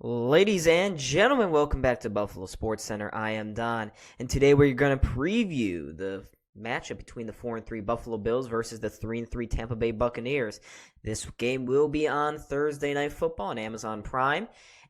Ladies and gentlemen, welcome back to Buffalo SportsCenter. I am Don, and today we're going to preview the matchup between the 4-3 Buffalo Bills versus the 3-3 Tampa Bay Buccaneers. This game will be on Thursday Night Football on Amazon Prime,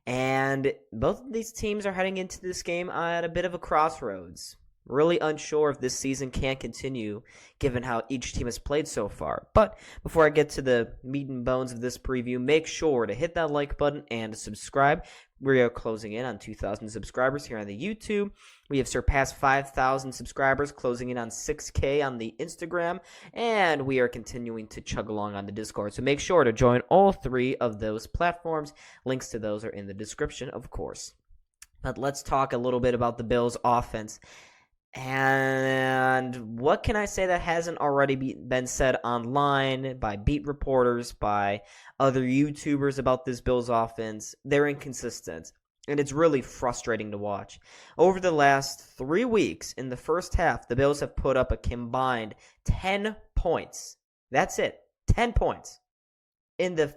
and both of these teams are heading into this game at a bit of a crossroads. Really unsure if this season can continue given how each team has played so far. But before I get to the meat and bones of this preview, make sure to hit that like button and subscribe. We are closing in on 2,000 subscribers here on the YouTube. We have surpassed 5,000 subscribers, closing in on 6K on the Instagram. And we are continuing to chug along on the Discord. So make sure to join all three of those platforms. Links to those are in the description, of course. But let's talk a little bit about the Bills' offense. And what can I say that hasn't already been said online by beat reporters, by other YouTubers about this Bills offense? They're inconsistent, and it's really frustrating to watch. Over the last 3 weeks, in the first half, the Bills have put up a combined 10 points. That's it, 10 points. In the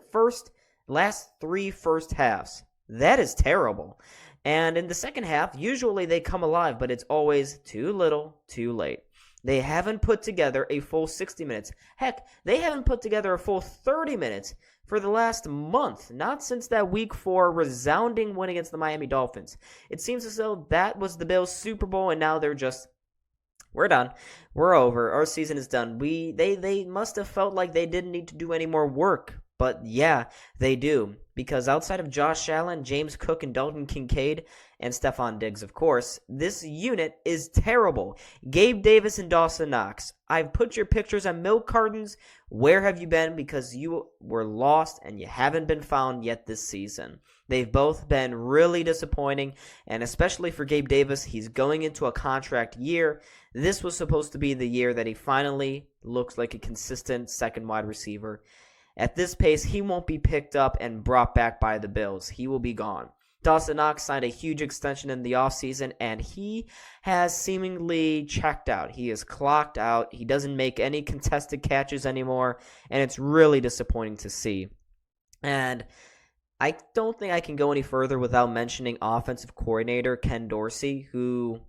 last three first halves. That is terrible. And in the second half, usually they come alive, but it's always too little, too late. They haven't put together a full 60 minutes. Heck, they haven't put together a full 30 minutes for the last month. Not since that Week 4 resounding win against the Miami Dolphins. It seems as though that was the Bills' Super Bowl, and now they're just, we're done. We're over. Our season is done. They must have felt like they didn't need to do any more work. But yeah, they do. Because outside of Josh Allen, James Cook, and Dalton Kincaid, and Stephon Diggs, of course, this unit is terrible. Gabe Davis and Dawson Knox. I've put your pictures on milk cartons. Where have you been? Because you were lost and you haven't been found yet this season. They've both been really disappointing, and especially for Gabe Davis, he's going into a contract year. This was supposed to be the year that he finally looks like a consistent second wide receiver. At this pace, he won't be picked up and brought back by the Bills. He will be gone. Dawson Knox signed a huge extension in the offseason, and he has seemingly checked out. He is clocked out. He doesn't make any contested catches anymore, and it's really disappointing to see. And I don't think I can go any further without mentioning offensive coordinator Ken Dorsey, who,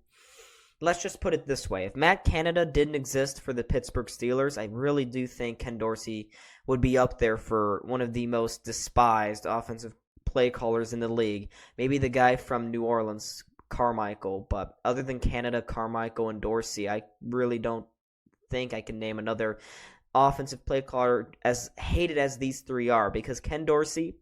let's just put it this way. If Matt Canada didn't exist for the Pittsburgh Steelers, I really do think Ken Dorsey would be up there for one of the most despised offensive play callers in the league. Maybe the guy from New Orleans, Carmichael. But other than Canada, Carmichael, and Dorsey, I really don't think I can name another offensive play caller as hated as these three are. Because Ken Dorsey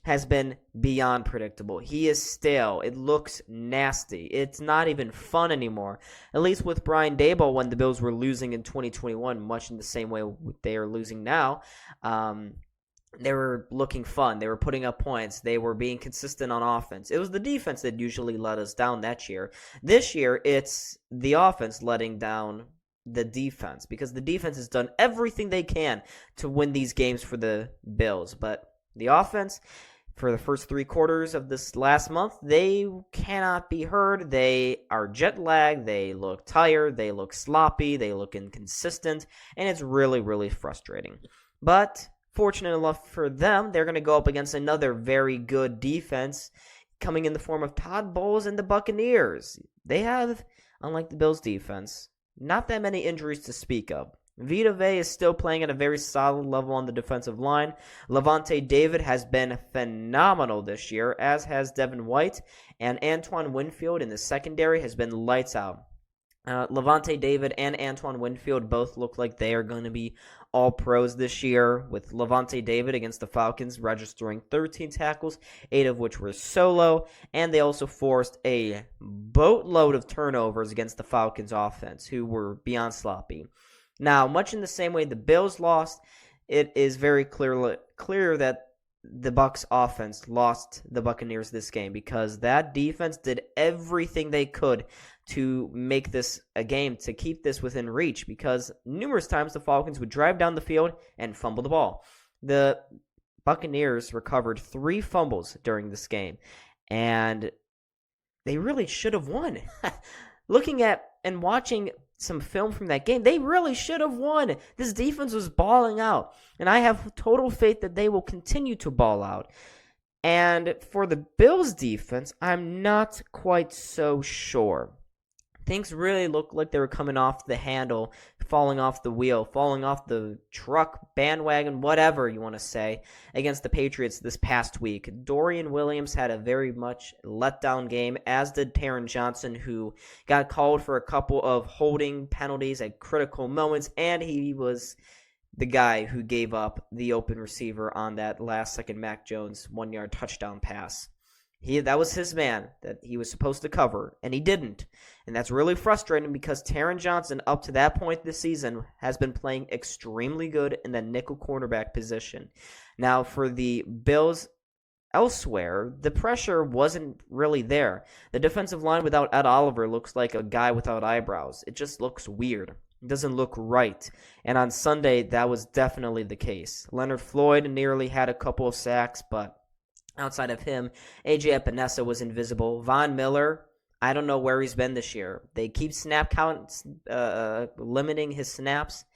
has been beyond predictable. He is stale. It looks nasty. It's not even fun anymore. At least with Brian Daboll, when the Bills were losing in 2021, much in the same way they are losing now, they were looking fun. They were putting up points. They were being consistent on offense. It was the defense that usually let us down that year. This year, it's the offense letting down the defense, because the defense has done everything they can to win these games for the Bills. But the offense, for the first 3 quarters of this last month, they cannot be heard. They are jet lagged. They look tired. They look sloppy. They look inconsistent. And it's really, really frustrating. But fortunate enough for them, they're going to go up against another very good defense coming in the form of Todd Bowles and the Buccaneers. They have, unlike the Bills' defense, not that many injuries to speak of. Vita Vea is still playing at a very solid level on the defensive line. Lavonte David has been phenomenal this year, as has Devin White. And Antoine Winfield in the secondary has been lights out. Lavonte David and Antoine Winfield both look like they are going to be all pros this year, with Lavonte David against the Falcons registering 13 tackles, 8 of which were solo, and they also forced a boatload of turnovers against the Falcons offense, who were beyond sloppy. Now, much in the same way the Bills lost, it is very clear that the Bucs offense lost the Buccaneers this game, because that defense did everything they could to make this a game, to keep this within reach, because numerous times the Falcons would drive down the field and fumble the ball. The Buccaneers recovered 3 fumbles during this game, and they really should have won. Looking at and watching some film from that game, they really should have won. This defense was balling out, and I have total faith that they will continue to ball out. And for the Bills defense, I'm not quite so sure. Things really looked like they were coming off the handle, falling off the wheel, falling off the truck, bandwagon, whatever you want to say, against the Patriots this past week. Dorian Williams had a very much letdown game, as did Taron Johnson, who got called for a couple of holding penalties at critical moments, and he was the guy who gave up the open receiver on that last-second Mac Jones 1-yard touchdown pass. That was his man that he was supposed to cover, and he didn't. And that's really frustrating because Taron Johnson, up to that point this season, has been playing extremely good in the nickel cornerback position. Now, for the Bills elsewhere, the pressure wasn't really there. The defensive line without Ed Oliver looks like a guy without eyebrows. It just looks weird. It doesn't look right. And on Sunday, that was definitely the case. Leonard Floyd nearly had a couple of sacks, but outside of him, A.J. Epinesa was invisible. Von Miller, I don't know where he's been this year. They keep snap counts, limiting his snaps,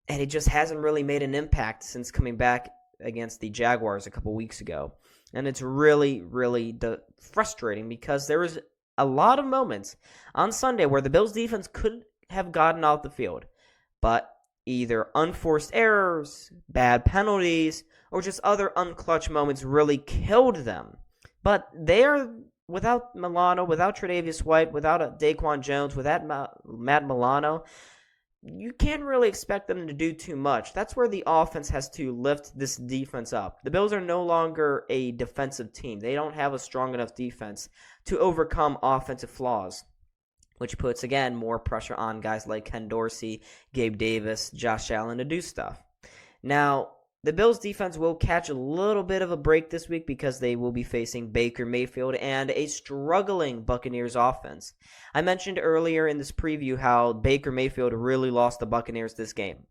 and he just hasn't really made an impact since coming back against the Jaguars a couple weeks ago. And it's really, really frustrating because there was a lot of moments on Sunday where the Bills defense could have gotten off the field, but either unforced errors, bad penalties, or just other unclutch moments really killed them. But they are, without Milano, without Tre'Davious White, without Daquan Jones, without Matt Milano, you can't really expect them to do too much. That's where the offense has to lift this defense up. The Bills are no longer a defensive team. They don't have a strong enough defense to overcome offensive flaws, which puts, again, more pressure on guys like Ken Dorsey, Gabe Davis, Josh Allen to do stuff. Now, the Bills' defense will catch a little bit of a break this week because they will be facing Baker Mayfield and a struggling Buccaneers offense. I mentioned earlier in this preview how Baker Mayfield really lost the Buccaneers this game.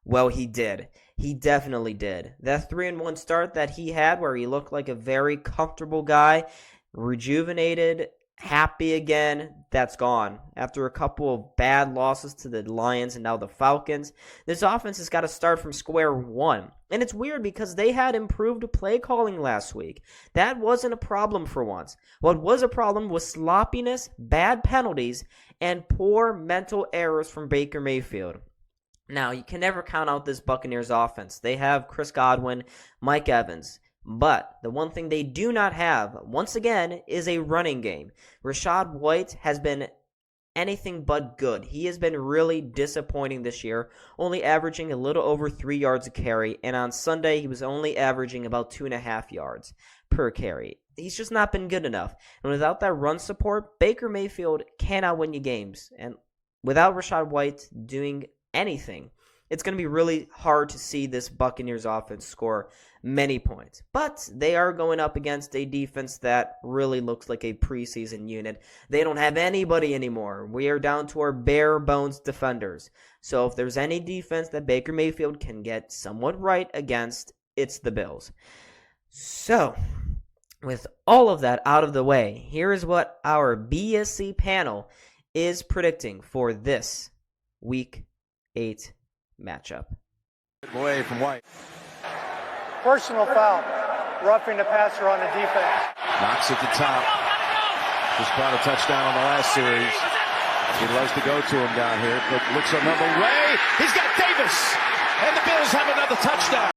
Well, he did. He definitely did. That 3-1 start that he had where he looked like a very comfortable guy, rejuvenated, happy again, that's gone. After a couple of bad losses to the Lions and now the Falcons, this offense has got to start from square one. And it's weird because they had improved play calling last week. That wasn't a problem for once. What was a problem was sloppiness, bad penalties, and poor mental errors from Baker Mayfield. Now, you can never count out this Buccaneers offense. They have Chris Godwin, Mike Evans. But the one thing they do not have, once again, is a running game. Rachaad White has been anything but good. He has been really disappointing this year, only averaging a little over 3 yards a carry, and on Sunday he was only averaging about 2.5 yards per carry. He's just not been good enough. And without that run support, Baker Mayfield cannot win you games. And without Rachaad White doing anything, it's going to be really hard to see this Buccaneers offense score many points. But they are going up against a defense that really looks like a preseason unit. They don't have anybody anymore. We are down to our bare bones defenders. So if there's any defense that Baker Mayfield can get somewhat right against, it's the Bills. So, with all of that out of the way, here is what our BSC panel is predicting for this Week 8 matchup. Away from White. Personal foul. Roughing the passer on the defense. Knocks at the top. Just caught a touchdown on the last series. He loves to go to him down here. But looks another way. He's got Davis. And the Bills have another touchdown.